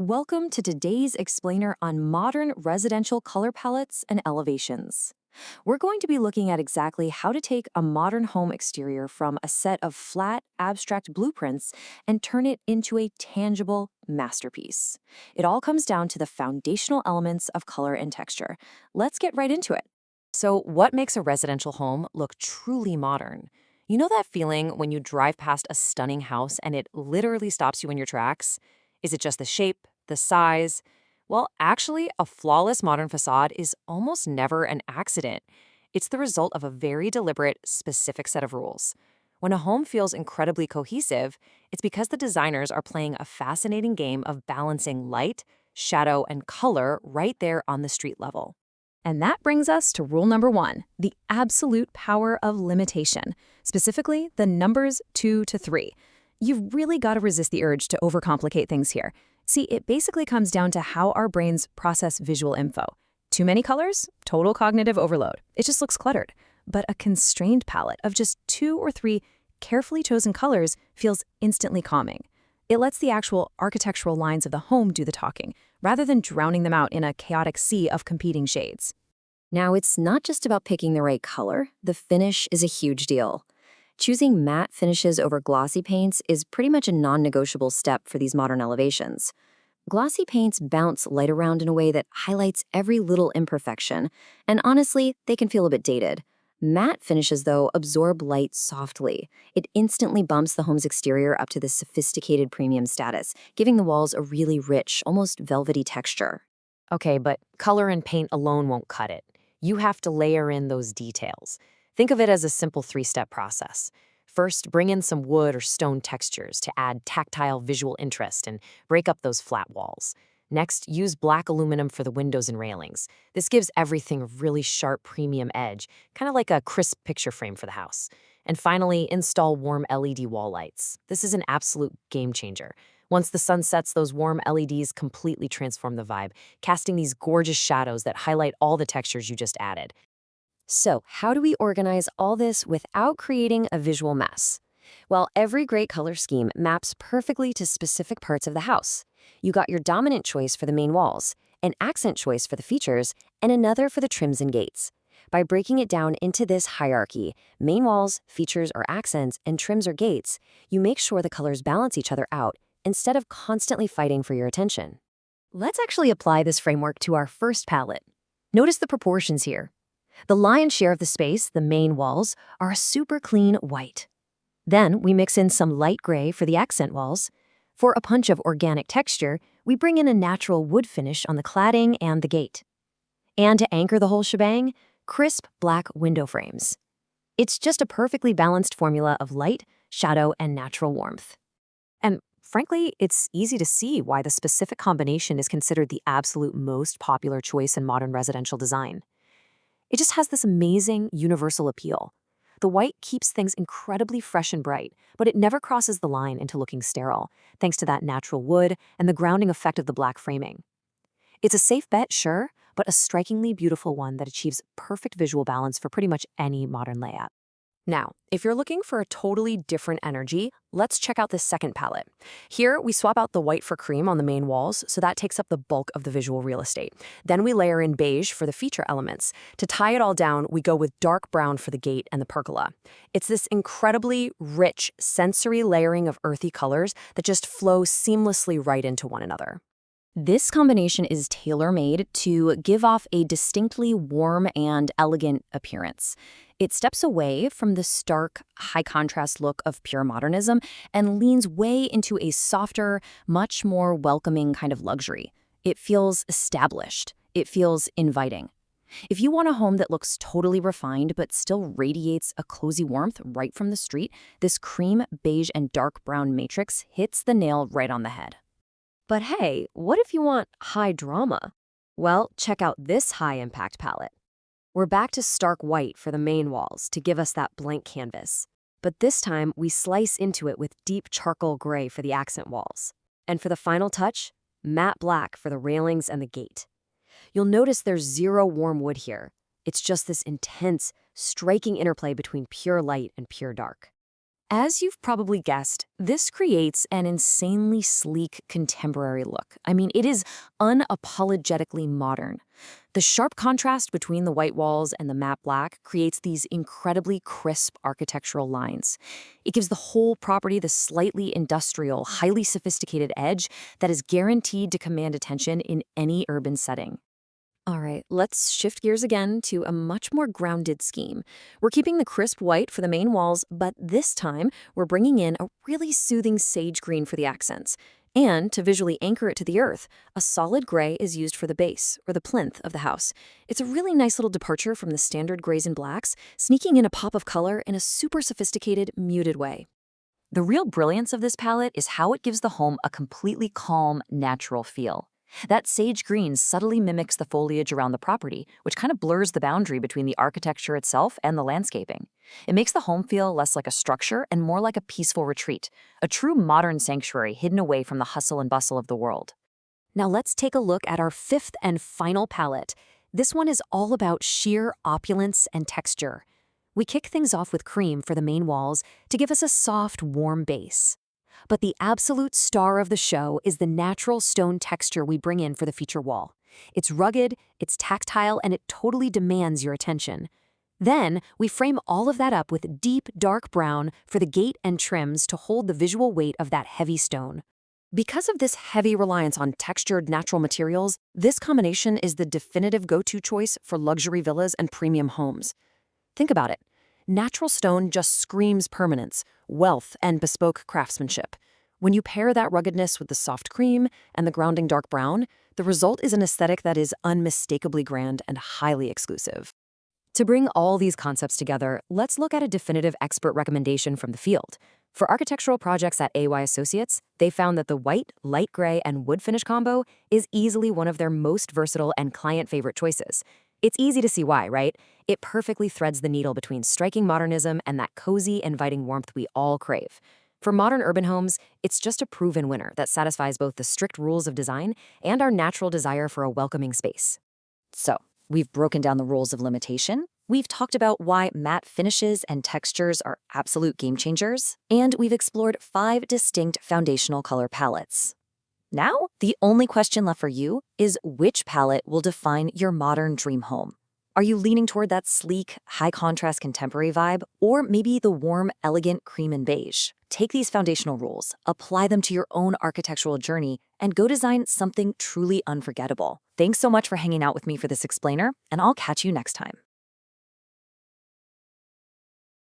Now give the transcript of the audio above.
Welcome to today's explainer on modern residential color palettes and elevations. We're going to be looking at exactly how to take a modern home exterior from a set of flat, abstract blueprints and turn it into a tangible masterpiece. It all comes down to the foundational elements of color and texture. Let's get right into it. So, what makes a residential home look truly modern? You know that feeling when you drive past a stunning house and it literally stops you in your tracks? Is it just the shape, the size? Well, actually, a flawless modern facade is almost never an accident. It's the result of a very deliberate, specific set of rules. When a home feels incredibly cohesive, it's because the designers are playing a fascinating game of balancing light, shadow, and color right there on the street level. And that brings us to rule number one, the absolute power of limitation, specifically the numbers 2 to 3. You've really got to resist the urge to overcomplicate things here. See, it basically comes down to how our brains process visual info. Too many colors? Total cognitive overload. It just looks cluttered. But a constrained palette of just 2 or 3 carefully chosen colors feels instantly calming. It lets the actual architectural lines of the home do the talking, rather than drowning them out in a chaotic sea of competing shades. Now, it's not just about picking the right color. The finish is a huge deal. Choosing matte finishes over glossy paints is pretty much a non-negotiable step for these modern elevations. Glossy paints bounce light around in a way that highlights every little imperfection, and honestly, they can feel a bit dated. Matte finishes, though, absorb light softly. It instantly bumps the home's exterior up to this sophisticated premium status, giving the walls a really rich, almost velvety texture. Okay, but color and paint alone won't cut it. You have to layer in those details. Think of it as a simple 3-step process. First, bring in some wood or stone textures to add tactile visual interest and break up those flat walls. Next, use black aluminum for the windows and railings. This gives everything a really sharp premium edge, kind of like a crisp picture frame for the house. And finally, install warm LED wall lights. This is an absolute game changer. Once the sun sets, those warm LEDs completely transform the vibe, casting these gorgeous shadows that highlight all the textures you just added. So, how do we organize all this without creating a visual mess? Well, every great color scheme maps perfectly to specific parts of the house. You got your dominant choice for the main walls, an accent choice for the features, and another for the trims and gates. By breaking it down into this hierarchy, main walls, features or accents, and trims or gates, you make sure the colors balance each other out instead of constantly fighting for your attention. Let's actually apply this framework to our first palette. Notice the proportions here. The lion's share of the space, the main walls, are a super clean white. Then we mix in some light gray for the accent walls. For a punch of organic texture, we bring in a natural wood finish on the cladding and the gate. And to anchor the whole shebang, crisp black window frames. It's just a perfectly balanced formula of light, shadow, and natural warmth. And frankly, it's easy to see why the specific combination is considered the absolute most popular choice in modern residential design. It just has this amazing universal appeal. The white keeps things incredibly fresh and bright, but it never crosses the line into looking sterile, thanks to that natural wood and the grounding effect of the black framing. It's a safe bet, sure, but a strikingly beautiful one that achieves perfect visual balance for pretty much any modern layout. Now, if you're looking for a totally different energy, let's check out this second palette. Here, we swap out the white for cream on the main walls, so that takes up the bulk of the visual real estate. Then we layer in beige for the feature elements. To tie it all down, we go with dark brown for the gate and the pergola. It's this incredibly rich, sensory layering of earthy colors that just flow seamlessly right into one another. This combination is tailor-made to give off a distinctly warm and elegant appearance. It steps away from the stark, high-contrast look of pure modernism and leans way into a softer, much more welcoming kind of luxury. It feels established. It feels inviting. If you want a home that looks totally refined but still radiates a cozy warmth right from the street, this cream, beige, and dark brown matrix hits the nail right on the head. But hey, what if you want high drama? Well, check out this high-impact palette. We're back to stark white for the main walls to give us that blank canvas. But this time, we slice into it with deep charcoal gray for the accent walls. And for the final touch, matte black for the railings and the gate. You'll notice there's zero warm wood here. It's just this intense, striking interplay between pure light and pure dark. As you've probably guessed, this creates an insanely sleek contemporary look. I mean, it is unapologetically modern. The sharp contrast between the white walls and the matte black creates these incredibly crisp architectural lines. It gives the whole property the slightly industrial, highly sophisticated edge that is guaranteed to command attention in any urban setting. All right, let's shift gears again to a much more grounded scheme. We're keeping the crisp white for the main walls, but this time we're bringing in a really soothing sage green for the accents. And to visually anchor it to the earth, a solid gray is used for the base, or the plinth, of the house. It's a really nice little departure from the standard grays and blacks, sneaking in a pop of color in a super sophisticated, muted way. The real brilliance of this palette is how it gives the home a completely calm, natural feel. That sage green subtly mimics the foliage around the property, which kind of blurs the boundary between the architecture itself and the landscaping. It makes the home feel less like a structure and more like a peaceful retreat, a true modern sanctuary hidden away from the hustle and bustle of the world. Now let's take a look at our fifth and final palette. This one is all about sheer opulence and texture. We kick things off with cream for the main walls to give us a soft, warm base. But the absolute star of the show is the natural stone texture we bring in for the feature wall. It's rugged, it's tactile, and it totally demands your attention. Then, we frame all of that up with deep, dark brown for the gate and trims to hold the visual weight of that heavy stone. Because of this heavy reliance on textured natural materials, this combination is the definitive go-to choice for luxury villas and premium homes. Think about it. Natural stone just screams permanence, wealth, and bespoke craftsmanship. When you pair that ruggedness with the soft cream and the grounding dark brown, the result is an aesthetic that is unmistakably grand and highly exclusive. To bring all these concepts together, let's look at a definitive expert recommendation from the field. For architectural projects at AY Associates, they found that the white, light gray, and wood finish combo is easily one of their most versatile and client-favorite choices. It's easy to see why, right? It perfectly threads the needle between striking modernism and that cozy, inviting warmth we all crave. For modern urban homes, it's just a proven winner that satisfies both the strict rules of design and our natural desire for a welcoming space. So, we've broken down the rules of limitation, we've talked about why matte finishes and textures are absolute game changers, and we've explored 5 distinct foundational color palettes. Now, the only question left for you is which palette will define your modern dream home. Are you leaning toward that sleek, high-contrast contemporary vibe, or maybe the warm, elegant cream and beige? Take these foundational rules, apply them to your own architectural journey, and go design something truly unforgettable. Thanks so much for hanging out with me for this explainer, and I'll catch you next time.